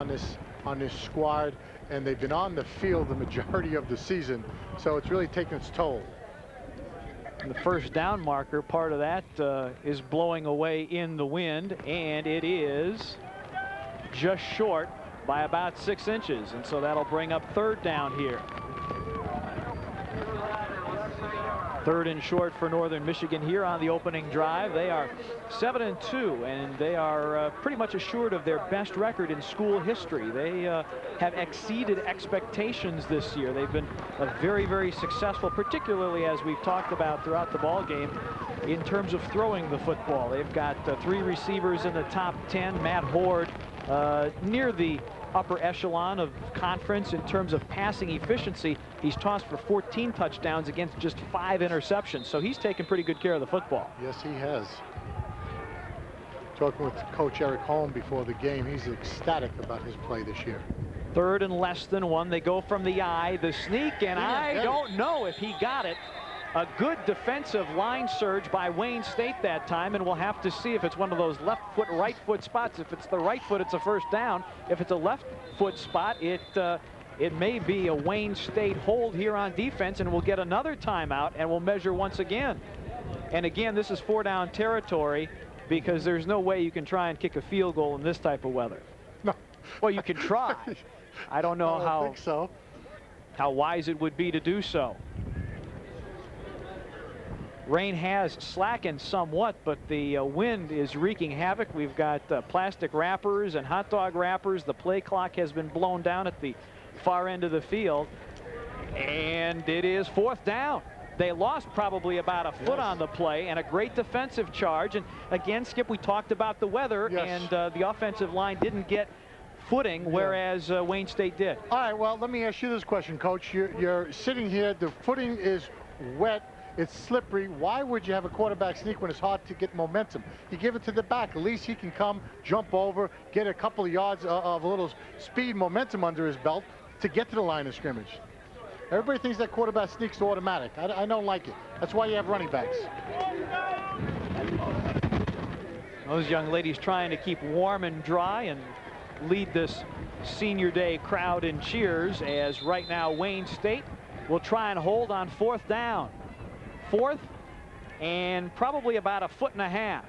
on this squad, and they've been on the field the majority of the season, so it's really taken its toll. And the first down marker, part of that is blowing away in the wind, and it is just short by about 6 inches, and so that'll bring up third down here. Third and short for Northern Michigan here on the opening drive. They are 7-2, and they are pretty much assured of their best record in school history. They have exceeded expectations this year. They've been very, very successful, particularly as we've talked about throughout the ball game in terms of throwing the football. They've got 3 receivers in the top 10. Matt Horde near the upper echelon of conference in terms of passing efficiency. He's tossed for 14 touchdowns against just 5 interceptions, so he's taken pretty good care of the football. Yes, he has. Talking with Coach Eric Holm before the game, he's ecstatic about his play this year. Third and less than 1. They go from the eye, the sneak, and I don't know if he got it. A good defensive line surge by Wayne State that time, and we'll have to see if it's one of those left foot, right foot spots. If it's the right foot, it's a first down. If it's a left foot spot, it may be a Wayne State hold here on defense, and we'll get another timeout, and we'll measure once again. And again, this is 4-down territory because there's no way you can try and kick a field goal in this type of weather. No. Well, you can try. I don't know how wise it would be to do so. Rain has slackened somewhat, but the wind is wreaking havoc. We've got plastic wrappers and hot dog wrappers. The play clock has been blown down at the far end of the field, and it is 4th down. They lost probably about a foot on the play, and a great defensive charge. And again, Skip, we talked about the weather, and the offensive line didn't get footing, whereas Wayne State did. All right, well, let me ask you this question, Coach. You're sitting here, the footing is wet, it's slippery. Why would you have a quarterback sneak when it's hard to get momentum? You give it to the back. At least he can come, jump over, get a couple of yards of a little speed, momentum under his belt to get to the line of scrimmage. Everybody thinks that quarterback sneak's automatic. I don't like it. That's why you have running backs. Those young ladies trying to keep warm and dry and lead this senior day crowd in cheers, as right now Wayne State will try and hold on 4th down. 4th and probably about a foot and a half.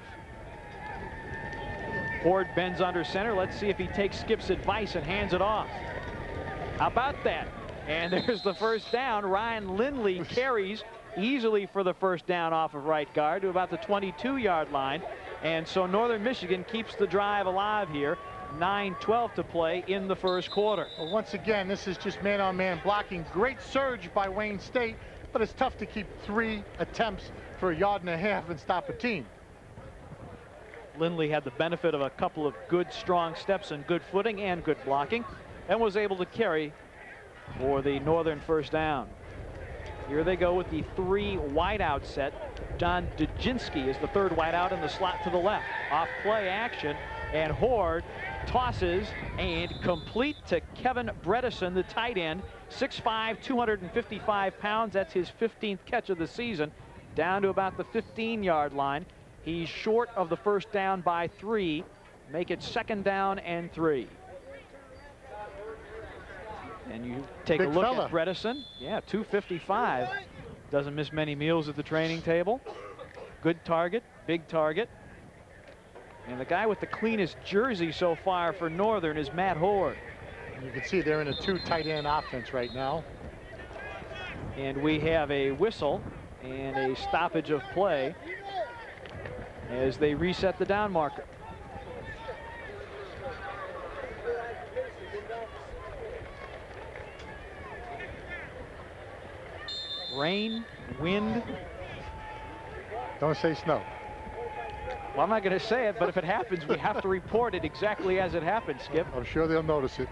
Horde bends under center. Let's see if he takes Skip's advice and hands it off. How about that? And there's the first down. Ryan Lindley carries easily for the first down off of right guard to about the 22-yard line. And so Northern Michigan keeps the drive alive here. 9:12 to play in the first quarter. Well, once again, this is just man-on-man blocking. Great surge by Wayne State, but it's tough to keep 3 attempts for 1.5 yards and stop a team. Lindley had the benefit of a couple of good, strong steps and good footing and good blocking, and was able to carry for the Northern first down. Here they go with the 3 wideout set. John Dujinski is the 3rd wideout in the slot to the left. Off play action, and Horde tosses and complete to Kevin Bredesen, the tight end. 6'5", 255 pounds. That's his 15th catch of the season. Down to about the 15-yard line. He's short of the first down by 3. Make it 2nd down and 3. And you take a look at Bredesen. Yeah, 255. Doesn't miss many meals at the training table. Good target, big target. And the guy with the cleanest jersey so far for Northern is Matt Horde. You can see they're in a 2 tight end offense right now. And we have a whistle and a stoppage of play as they reset the down marker. Rain, wind. Don't say snow. Well, I'm not going to say it, but if it happens, we have to report it exactly as it happens, Skip. I'm sure they'll notice it.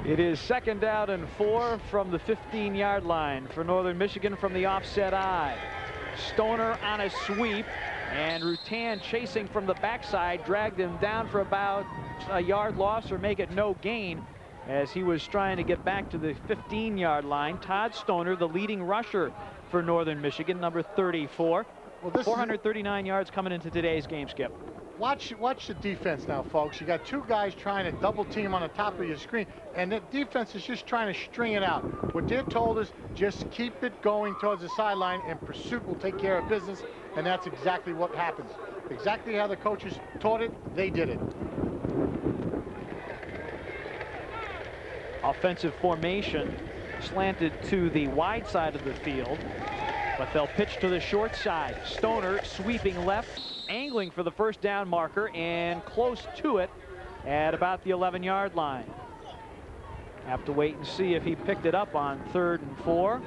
It is 2nd down and 4 from the 15-yard line for Northern Michigan from the offset eye. Stoner on a sweep, and Rutan chasing from the backside dragged him down for about a yard loss or make it no gain as he was trying to get back to the 15-yard line. Todd Stoner, the leading rusher for Northern Michigan, number 34. Well, 439 yards coming into today's game, Skip. watch the defense now, folks. You got two guys trying to double team on the top of your screen, and the defense is just trying to string it out. What they're told is just keep it going towards the sideline, and pursuit will take care of business, and that's exactly what happens. Exactly how the coaches taught it, they did it. Offensive formation slanted to the wide side of the field, but they'll pitch to the short side. Stoner sweeping left, angling for the first down marker, and close to it at about the 11-yard line. Have to wait and see if he picked it up on 3rd and 4.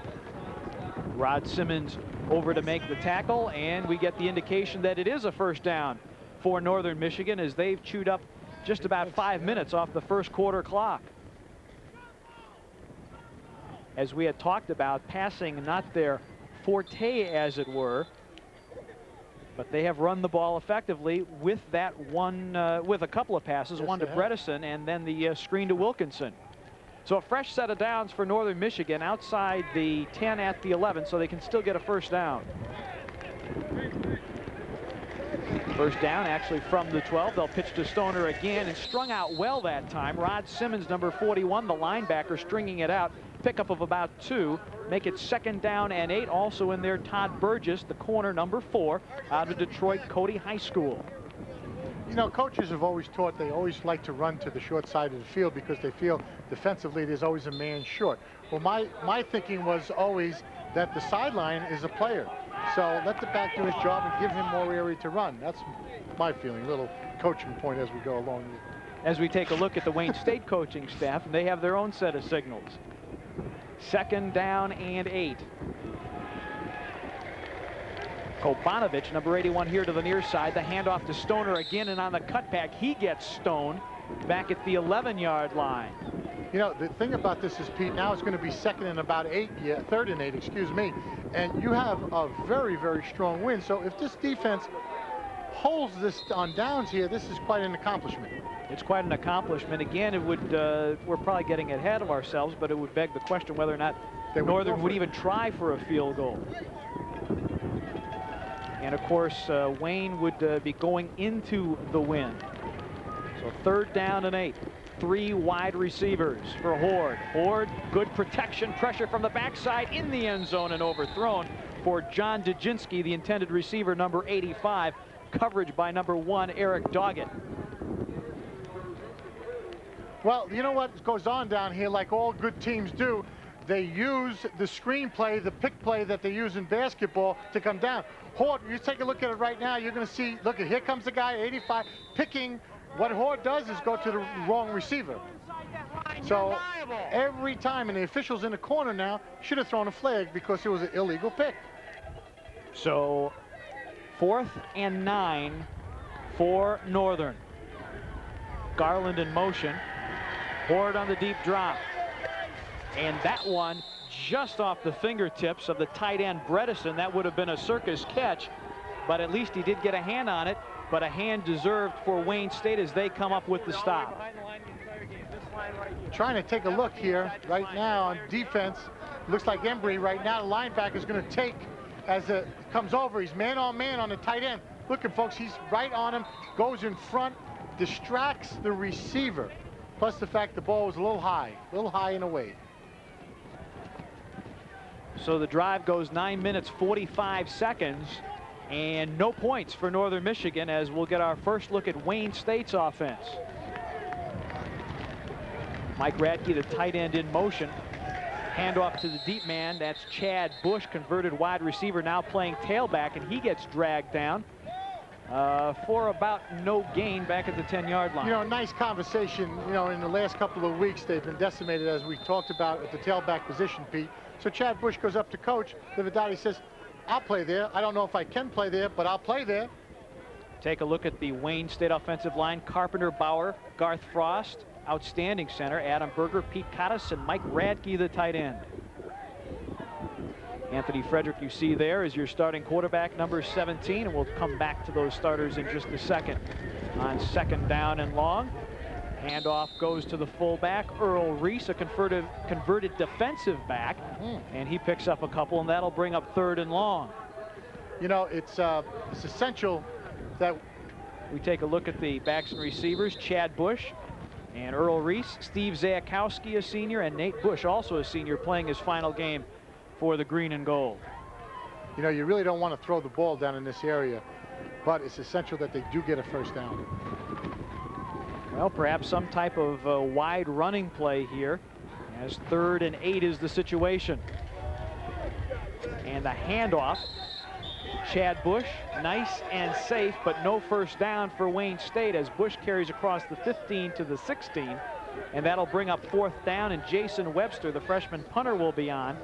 Rod Simmons over to make the tackle, and we get the indication that it is a first down for Northern Michigan, as they've chewed up just about 5 minutes off the first quarter clock. As we had talked about, passing not their forte, as it were, but they have run the ball effectively with that one, with a couple of passes, one to Bredesen and then the screen to Wilkinson. So a fresh set of downs for Northern Michigan outside the 10 at the 11, so they can still get a first down. First down actually from the 12. They'll pitch to Stoner again, and strung out well that time. Rod Simmons, number 41, the linebacker, stringing it out. Pickup of about 2. Make it 2nd down and 8. Also in there, Todd Burgess, the corner, number 4, out of Detroit Cody High School. You know, coaches have always taught they always like to run to the short side of the field because they feel defensively there's always a man short. Well, my thinking was always that the sideline is a player. So let the back do his job and give him more area to run. That's my feeling, a little coaching point as we go along. As we take a look at the Wayne State coaching staff, and they have their own set of signals. 2nd down and 8. Kobanovich, number 81, here to the near side. The handoff to Stoner again, and on the cutback, he gets stoned back at the 11-yard line. You know, the thing about this is, Pete, now it's going to be 2nd and about 8, 3rd and 8, excuse me, and you have a very, very strong wind. So if this defense holds this on downs here, this is quite an accomplishment. It's quite an accomplishment. Again, it would, we're probably getting ahead of ourselves, but it would beg the question whether or not Northern would even try for a field goal. And of course, Wayne would be going into the wind. So 3rd down and 8. 3 wide receivers for Horde. Horde, good protection, pressure from the backside in the end zone, and overthrown for John Dujinski, the intended receiver, number 85. Coverage by number 1, Eric Doggett. Well, you know what goes on down here, like all good teams do, they use the screen play, the pick play that they use in basketball to come down. Horde, you take a look at it right now, you're going to see, look, here comes the guy, 85, picking. What Horde does is go to the wrong receiver. So every time, and the officials in the corner now should have thrown a flag because it was an illegal pick. So 4th and 9 for Northern. Garland in motion. Horde on the deep drop. And that one just off the fingertips of the tight end Bredesen. That would have been a circus catch, but at least he did get a hand on it. But a hand deserved for Wayne State as they come up with the stop. Trying to take a look here right now on defense. Looks like Embry right now, the linebacker is going to take as it comes over. He's man on man on the tight end. Looking, folks, he's right on him, goes in front, distracts the receiver. Plus the fact the ball was a little high and away. So the drive goes 9 minutes, 45 seconds. And no points for Northern Michigan, as we'll get our first look at Wayne State's offense. Mike Radke, the tight end, in motion. Handoff to the deep man. That's Chad Bush, converted wide receiver, now playing tailback, and he gets dragged down for about no gain back at the 10-yard line. You know, nice conversation. You know, in the last couple of weeks, they've been decimated, as we talked about, at the tailback position, Pete. So Chad Bush goes up to coach. Lividati says, I'll play there. I don't know if I can play there, but I'll play there. Take a look at the Wayne State offensive line. Carpenter, Bauer, Garth Frost, outstanding center. Adam Berger, Pete Cottis, and Mike Radke, the tight end. Anthony Frederick, you see there, is your starting quarterback, number 17, and we'll come back to those starters in just a second. On 2nd down and long, handoff goes to the fullback, Earl Reese, a converted defensive back, and he picks up a couple, and that'll bring up 3rd and long. You know, it's essential that We take a look at the backs and receivers. Chad Bush and Earl Reese. Steve Zayakowski, a senior, and Nate Bush, also a senior, playing his final game for the green and gold. You know, you really don't want to throw the ball down in this area, but it's essential that they do get a first down. Well, perhaps some type of wide running play here, as 3rd and 8 is the situation. And the handoff. Chad Bush, nice and safe, but no first down for Wayne State as Bush carries across the 15 to the 16. And that'll bring up 4th down, and Jason Webster, the freshman punter, will be on.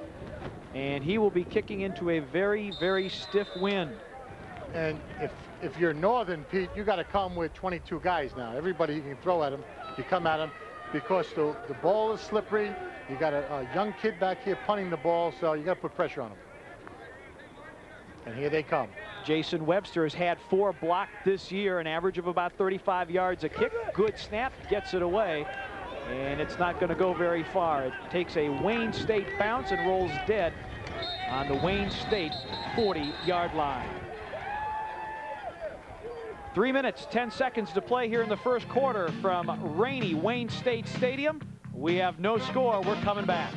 And he will be kicking into a very, very stiff wind. And if you're Northern, Pete, you got to come with 22 guys now. Everybody you can throw at him, you come at him, because the ball is slippery. You got a young kid back here punting the ball, so you got to put pressure on him. And here they come. Jason Webster has had 4 blocked this year, an average of about 35 yards a kick. Good snap, gets it away, and it's not going to go very far. It takes a Wayne State bounce and rolls dead on the Wayne State 40-yard line. 3 minutes, 10 seconds to play here in the first quarter from rainy Wayne State Stadium. We have no score. We're coming back.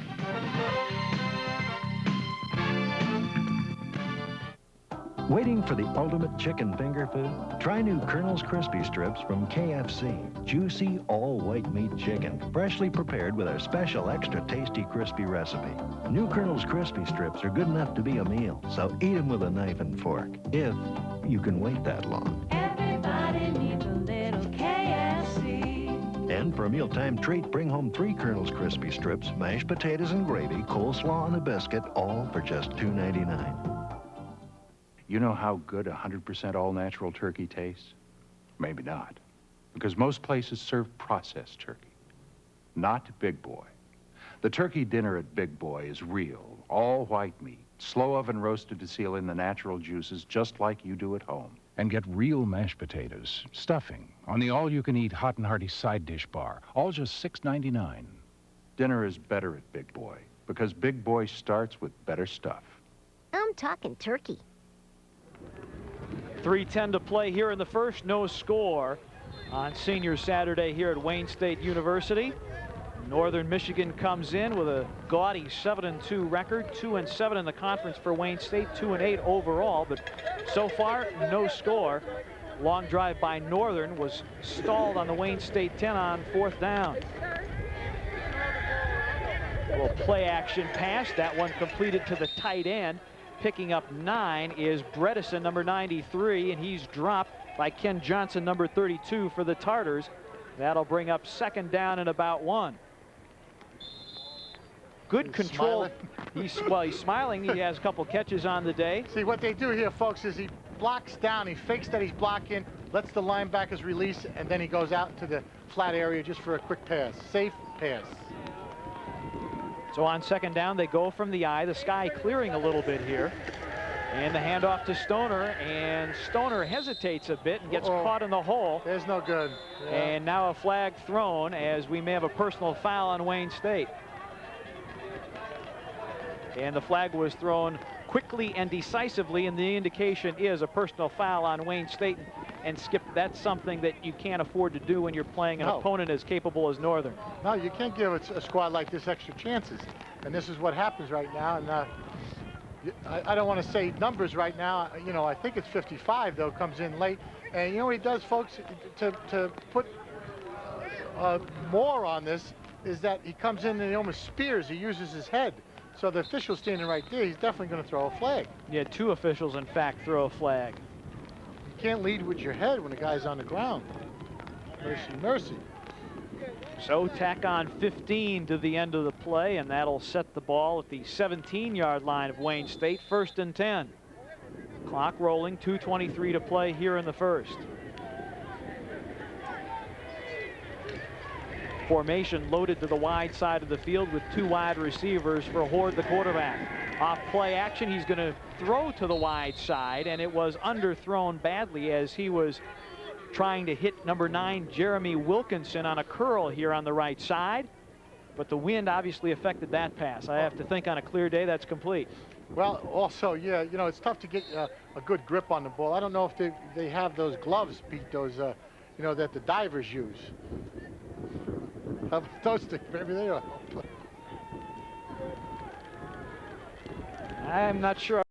Waiting for the ultimate chicken finger food? Try new Colonel's Crispy Strips from KFC. Juicy, all-white meat chicken, freshly prepared with our special extra tasty crispy recipe. New Colonel's Crispy Strips are good enough to be a meal, so eat them with a knife and fork, if you can wait that long. Everybody needs a little KFC. And for a mealtime treat, bring home 3 Colonel's Crispy Strips, mashed potatoes and gravy, coleslaw and a biscuit, all for just $2.99. You know how good 100% all-natural turkey tastes? Maybe not, because most places serve processed turkey, not Big Boy. The turkey dinner at Big Boy is real, all-white meat, slow oven roasted to seal in the natural juices just like you do at home. And get real mashed potatoes, stuffing, on the all-you-can-eat hot and hearty side dish bar, all just $6.99. Dinner is better at Big Boy, because Big Boy starts with better stuff. I'm talking turkey. 3:10 to play here in the first. No score on Senior Saturday here at Wayne State University. Northern Michigan comes in with a gaudy 7-2 record, 2-7 in the conference for Wayne State, 2-8 overall, but so far no score. Long drive by Northern was stalled on the Wayne State 10 on 4th down. A little play action pass, that one completed to the tight end. Picking up 9 is Bredesen, number 93, and he's dropped by Ken Johnson, number 32, for the Tartars. That'll bring up 2nd down and about 1. Good control. He's smiling. He has a couple catches on the day. See, what they do here, folks, is he blocks down. He fakes that he's blocking, lets the linebackers release, and then he goes out to the flat area just for a quick pass. Safe pass. So on 2nd down, they go from the eye. The sky clearing a little bit here. And the handoff to Stoner, and Stoner hesitates a bit and gets caught in the hole. There's no good. Yeah. And now a flag thrown, as we may have a personal foul on Wayne State. And the flag was thrown quickly and decisively, and the indication is a personal foul on Wayne State. And Skip, that's something that you can't afford to do when you're playing an opponent as capable as Northern. No, you can't give a squad like this extra chances. And this is what happens right now. And I don't want to say numbers right now. You know, I think it's 55, though, comes in late. And you know what he does, folks, to put more on this, is that he comes in and he almost spears. He uses his head. So the official standing right there, he's definitely going to throw a flag. Yeah, 2 officials, in fact, throw a flag. You can't lead with your head when a guy's on the ground. Mercy, mercy. So tack on 15 to the end of the play, and that'll set the ball at the 17-yard line of Wayne State, 1st and 10. Clock rolling, 2:23 to play here in the first. Formation loaded to the wide side of the field with 2 wide receivers for Horde, the quarterback. Off play action, he's going to throw to the wide side, and it was underthrown badly as he was trying to hit number 9, Jeremy Wilkinson, on a curl here on the right side. But the wind obviously affected that pass. I have to think on a clear day that's complete. Well, also, yeah, you know, it's tough to get a good grip on the ball. I don't know if they have those gloves, Pete, those, you know, that the divers use. How about those things? Maybe they are. I'm not sure